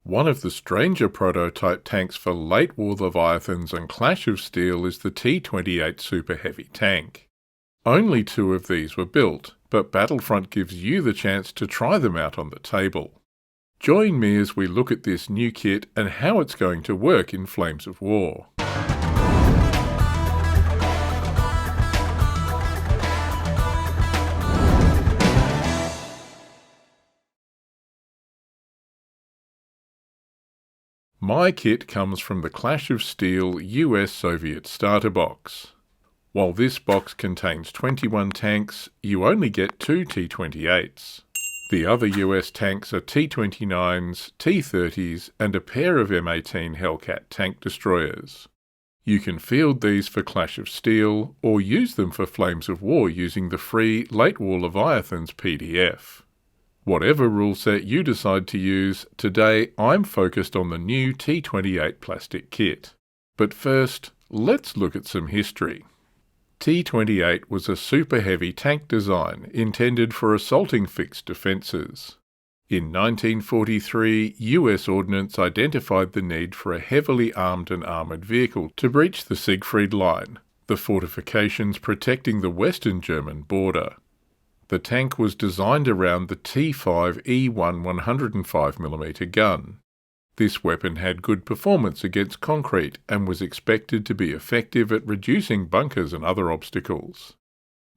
One of the stranger prototype tanks for late War Leviathans and Clash of Steel is the T28 Super Heavy Tank. Only 2 of these were built, but Battlefront gives you the chance to try them out on the table. Join me as we look at this new kit and how it's going to work in Flames of War. My kit comes from the Clash of Steel US Sovietstarter box. While this box contains 21 tanks, you only get 2 T28s. The other US tanks are T29s, T30s, and a pair of M18 Hellcat tank destroyers. You can field these for Clash of Steel, or use them for Flames of War using the free Late War Leviathans PDF. Whatever rule set you decide to use, today I'm focused on the new T28 plastic kit. But first, let's look at some history. T28 was a super heavy tank design intended for assaulting fixed defences. In 1943, US Ordnance identified the need for a heavily armed and armoured vehicle to breach the Siegfried Line, the fortifications protecting the Western German border. The tank was designed around the T5E1 105mm gun. This weapon had good performance against concrete and was expected to be effective at reducing bunkers and other obstacles.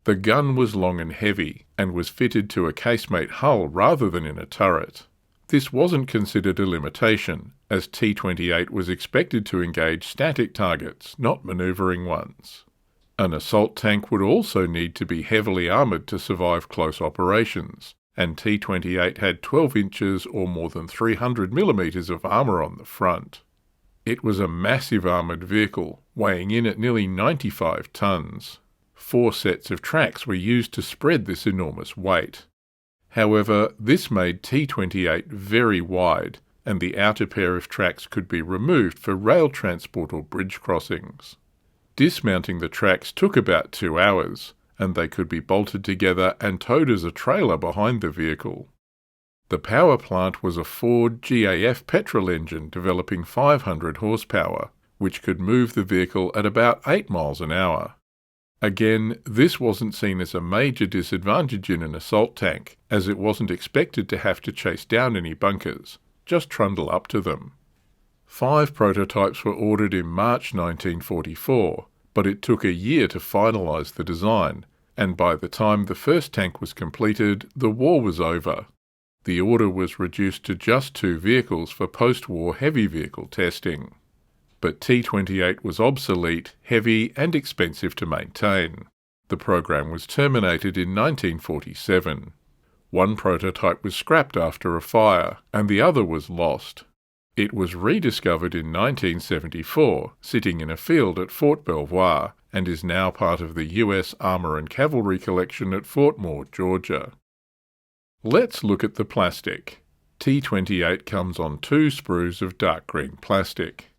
The gun was long and heavy and was fitted to a casemate hull rather than in a turret. This wasn't considered a limitation, as T28 was expected to engage static targets, not manoeuvring ones. An assault tank would also need to be heavily armoured to survive close operations, and T28 had 12 inches or more than 300mm of armour on the front. It was a massive armoured vehicle, weighing in at nearly 95 tonnes. 4 sets of tracks were used to spread this enormous weight. However, this made T28 very wide, and the outer pair of tracks could be removed for rail transport or bridge crossings. Dismounting the tracks took about 2 hours, and they could be bolted together and towed as a trailer behind the vehicle. The power plant was a Ford GAF petrol engine developing 500 horsepower, which could move the vehicle at about 8 miles an hour. Again, this wasn't seen as a major disadvantage in an assault tank, as it wasn't expected to have to chase down any bunkers, just trundle up to them. 5 prototypes were ordered in March 1944, but it took a year to finalise the design, and by the time the first tank was completed, the war was over. The order was reduced to just 2 vehicles for post-war heavy vehicle testing. But T28 was obsolete, heavy and expensive to maintain. The program was terminated in 1947. One prototype was scrapped after a fire, and the other was lost. It was rediscovered in 1974, sitting in a field at Fort Belvoir, and is now part of the US Armour and Cavalry Collection at Fort Moore, Georgia. Let's look at the plastic. T28 comes on 2 sprues of dark green plastic.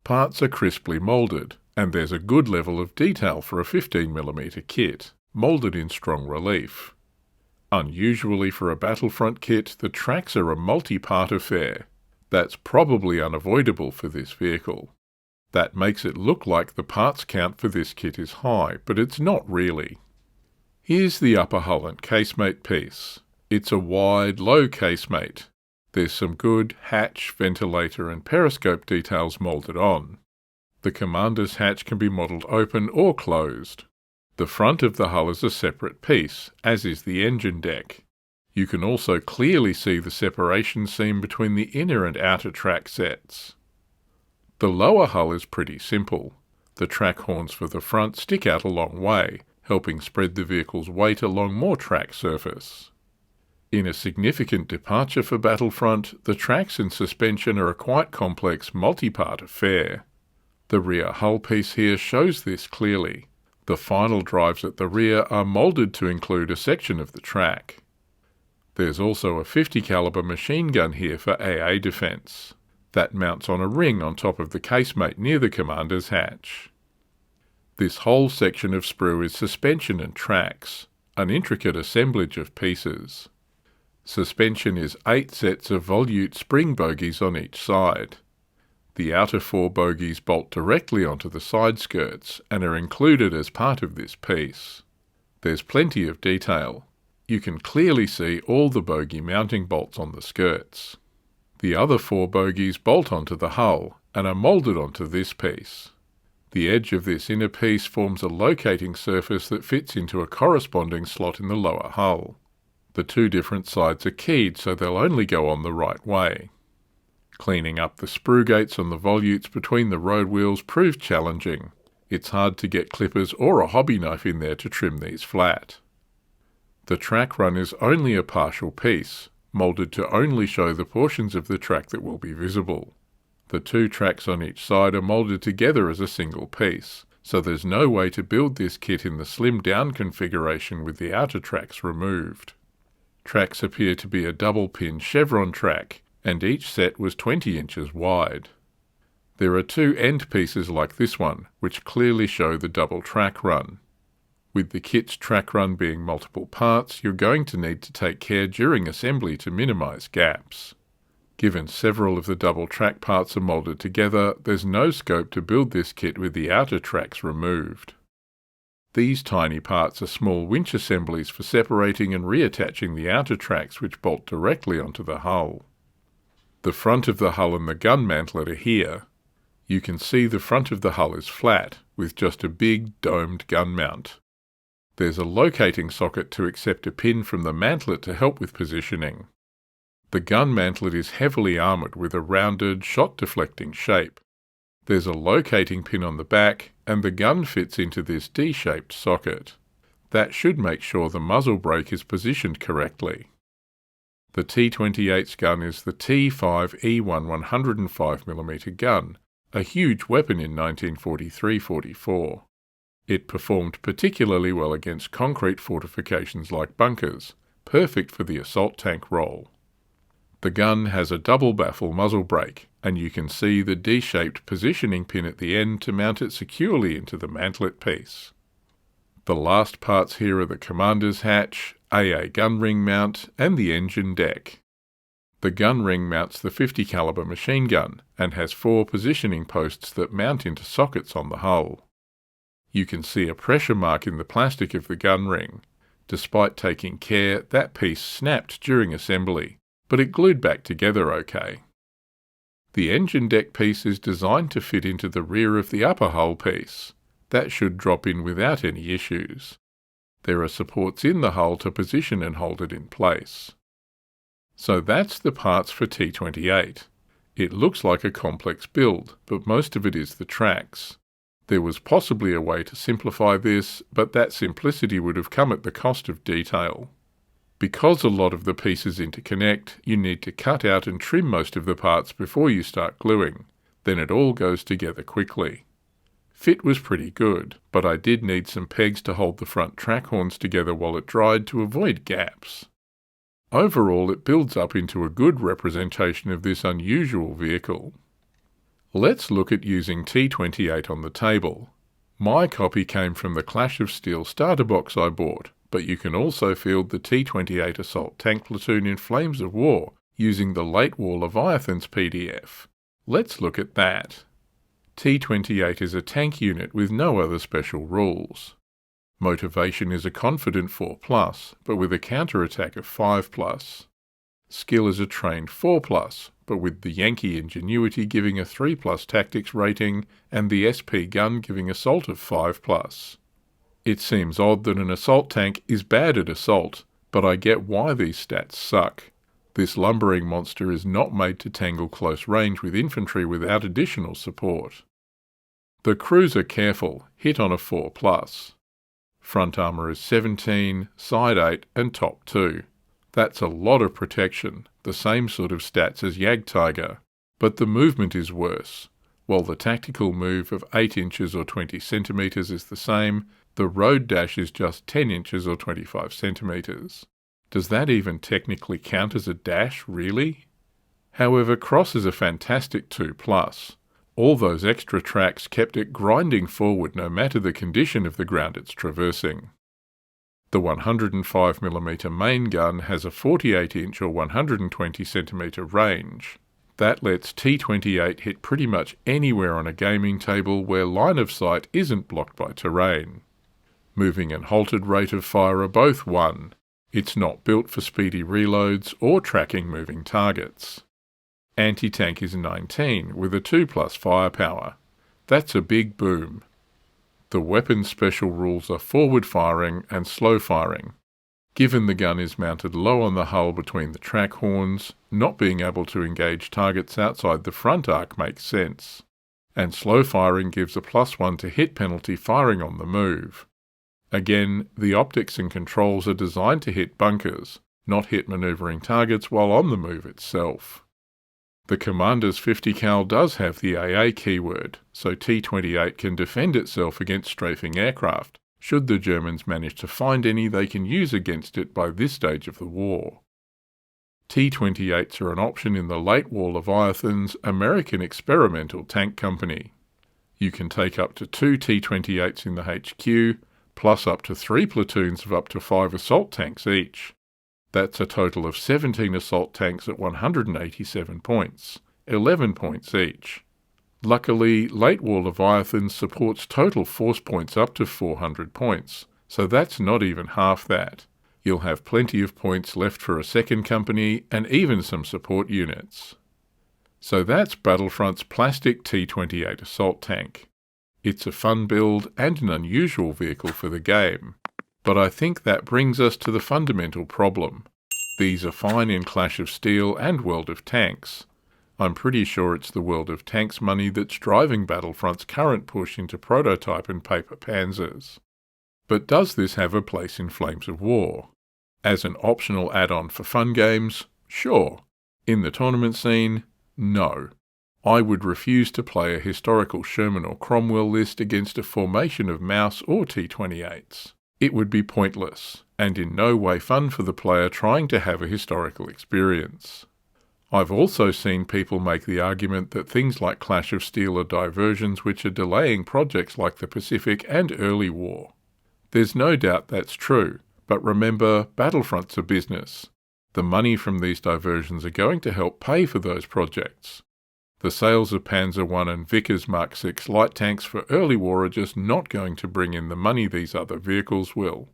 Parts are crisply moulded, and there's a good level of detail for a 15mm kit, moulded in strong relief. Unusually for a Battlefront kit, the tracks are a multi-part affair. That's probably unavoidable for this vehicle. That makes it look like the parts count for this kit is high, but it's not really. Here's the upper hull and casemate piece. It's a wide, low casemate. There's some good hatch, ventilator and periscope details moulded on. The commander's hatch can be modelled open or closed. The front of the hull is a separate piece, as is the engine deck. You can also clearly see the separation seam between the inner and outer track sets. The lower hull is pretty simple. The track horns for the front stick out a long way, helping spread the vehicle's weight along more track surface. In a significant departure for Battlefront, the tracks and suspension are a quite complex multi-part affair. The rear hull piece here shows this clearly. The final drives at the rear are moulded to include a section of the track. There's also a 50 caliber machine gun here for AA defence. That mounts on a ring on top of the casemate near the commander's hatch. This whole section of sprue is suspension and tracks, an intricate assemblage of pieces. Suspension is 8 sets of volute spring bogies on each side. The outer 4 bogies bolt directly onto the side skirts and are included as part of this piece. There's plenty of detail. You can clearly see all the bogie mounting bolts on the skirts. The other 4 bogies bolt onto the hull and are moulded onto this piece. The edge of this inner piece forms a locating surface that fits into a corresponding slot in the lower hull. The 2 different sides are keyed so they'll only go on the right way. Cleaning up the sprue gates on the volutes between the road wheels proved challenging. It's hard to get clippers or a hobby knife in there to trim these flat. The track run is only a partial piece, moulded to only show the portions of the track that will be visible. The 2 tracks on each side are moulded together as a single piece, so there's no way to build this kit in the slimmed down configuration with the outer tracks removed. Tracks appear to be a double pin chevron track, and each set was 20 inches wide. There are 2 end pieces like this one, which clearly show the double track run. With the kit's track run being multiple parts, you're going to need to take care during assembly to minimise gaps. Given several of the double track parts are moulded together, there's no scope to build this kit with the outer tracks removed. These tiny parts are small winch assemblies for separating and reattaching the outer tracks which bolt directly onto the hull. The front of the hull and the gun mantlet are here. You can see the front of the hull is flat, with just a big domed gun mount. There's a locating socket to accept a pin from the mantlet to help with positioning. The gun mantlet is heavily armoured with a rounded, shot-deflecting shape. There's a locating pin on the back, and the gun fits into this D-shaped socket. That should make sure the muzzle brake is positioned correctly. The T28's gun is the T5E1 105mm gun, a huge weapon in 1943-44. It performed particularly well against concrete fortifications like bunkers, perfect for the assault tank role. The gun has a double baffle muzzle brake, and you can see the D-shaped positioning pin at the end to mount it securely into the mantlet piece. The last parts here are the commander's hatch, AA gun ring mount, and the engine deck. The gun ring mounts the 50 caliber machine gun and has 4 positioning posts that mount into sockets on the hull. You can see a pressure mark in the plastic of the gun ring. Despite taking care, that piece snapped during assembly, but it glued back together okay. The engine deck piece is designed to fit into the rear of the upper hull piece. That should drop in without any issues. There are supports in the hull to position and hold it in place. So that's the parts for T28. It looks like a complex build, but most of it is the tracks. There was possibly a way to simplify this, but that simplicity would have come at the cost of detail. Because a lot of the pieces interconnect, you need to cut out and trim most of the parts before you start gluing. Then it all goes together quickly. Fit was pretty good, but I did need some pegs to hold the front track horns together while it dried to avoid gaps. Overall, it builds up into a good representation of this unusual vehicle. Let's look at using T28 on the table. My copy came from the Clash of Steel starter box I bought, but you can also field the T28 Assault Tank platoon in Flames of War using the late War Leviathans PDF. Let's look at that. T28 is a tank unit with no other special rules. Motivation is a confident 4+, but with a counterattack of 5+. Skill is a trained 4+, but with the Yankee ingenuity giving a 3+ tactics rating and the SP gun giving assault of 5+. It seems odd that an assault tank is bad at assault, but I get why these stats suck. This lumbering monster is not made to tangle close range with infantry without additional support. The crews are careful, hit on a 4+. Front armour is 17, side 8 and top 2. That's a lot of protection, the same sort of stats as Jagdtiger. But the movement is worse. While the tactical move of 8 inches or 20 centimetres is the same, the road dash is just 10 inches or 25 centimetres. Does that even technically count as a dash, really? However, cross is a fantastic 2+. All those extra tracks kept it grinding forward no matter the condition of the ground it's traversing. The 105mm main gun has a 48-inch or 120cm range. That lets T28 hit pretty much anywhere on a gaming table where line of sight isn't blocked by terrain. Moving and halted rate of fire are both 1. It's not built for speedy reloads or tracking moving targets. Anti-tank is 19 with a 2+ firepower. That's a big boom. The weapons special rules are forward firing and slow firing. Given the gun is mounted low on the hull between the track horns, not being able to engage targets outside the front arc makes sense. And slow firing gives a +1 to hit penalty firing on the move. Again, the optics and controls are designed to hit bunkers, not hit manoeuvring targets while on the move itself. The Commander's 50 cal does have the AA keyword, so T28 can defend itself against strafing aircraft, should the Germans manage to find any they can use against it by this stage of the war. T28s are an option in the late War Leviathans American Experimental Tank Company. You can take up to 2 T28s in the HQ, plus up to 3 platoons of up to 5 assault tanks each. That's a total of 17 assault tanks at 187 points, 11 points each. Luckily, late War Leviathans supports total force points up to 400 points, so that's not even half that. You'll have plenty of points left for a second company and even some support units. So that's Battlefront's plastic T28 Assault Tank. It's a fun build and an unusual vehicle for the game. But I think that brings us to the fundamental problem. These are fine in Clash of Steel and World of Tanks. I'm pretty sure it's the World of Tanks money that's driving Battlefront's current push into prototype and paper panzers. But does this have a place in Flames of War? As an optional add-on for fun games, sure. In the tournament scene, no. I would refuse to play a historical Sherman or Cromwell list against a formation of Mouse or T28s. It would be pointless, and in no way fun for the player trying to have a historical experience. I've also seen people make the argument that things like Clash of Steel are diversions which are delaying projects like the Pacific and early war. There's no doubt that's true, but remember, Battlefront's a business. The money from these diversions are going to help pay for those projects. The sales of Panzer I and Vickers Mark VI light tanks for early war are just not going to bring in the money these other vehicles will.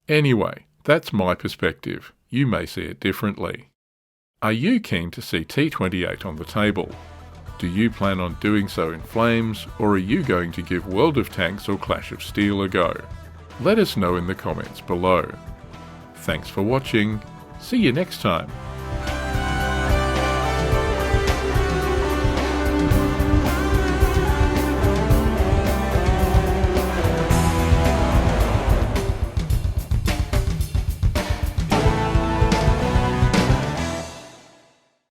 Anyway, that's my perspective. You may see it differently. Are you keen to see T28 on the table? Do you plan on doing so in Flames, or are you going to give World of Tanks or Clash of Steel a go? Let us know in the comments below. Thanks for watching. See you next time.